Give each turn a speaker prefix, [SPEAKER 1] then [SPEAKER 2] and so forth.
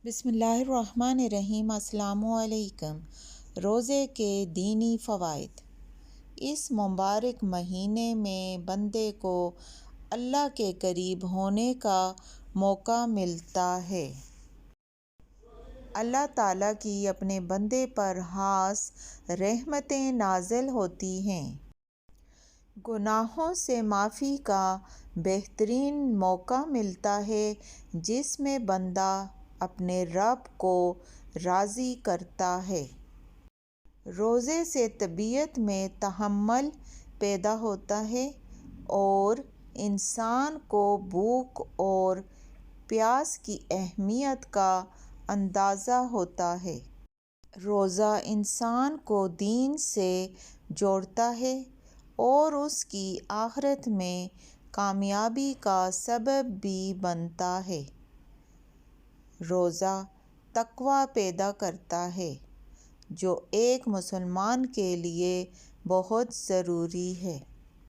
[SPEAKER 1] بسم اللہ الرحمن الرحیم۔ السلام علیکم۔ روزے کے دینی فوائد۔ اس مبارک مہینے میں بندے کو اللہ کے قریب ہونے کا موقع ملتا ہے۔ اللہ تعالیٰ کی اپنے بندے پر خاص رحمتیں نازل ہوتی ہیں۔ گناہوں سے معافی کا بہترین موقع ملتا ہے جس میں بندہ اپنے رب کو راضی کرتا ہے۔ روزے سے طبیعت میں تحمل پیدا ہوتا ہے اور انسان کو بھوک اور پیاس کی اہمیت کا اندازہ ہوتا ہے۔ روزہ انسان کو دین سے جوڑتا ہے اور اس کی آخرت میں کامیابی کا سبب بھی بنتا ہے۔ روزہ تقویٰ پیدا کرتا ہے جو ایک مسلمان کے لیے بہت ضروری ہے۔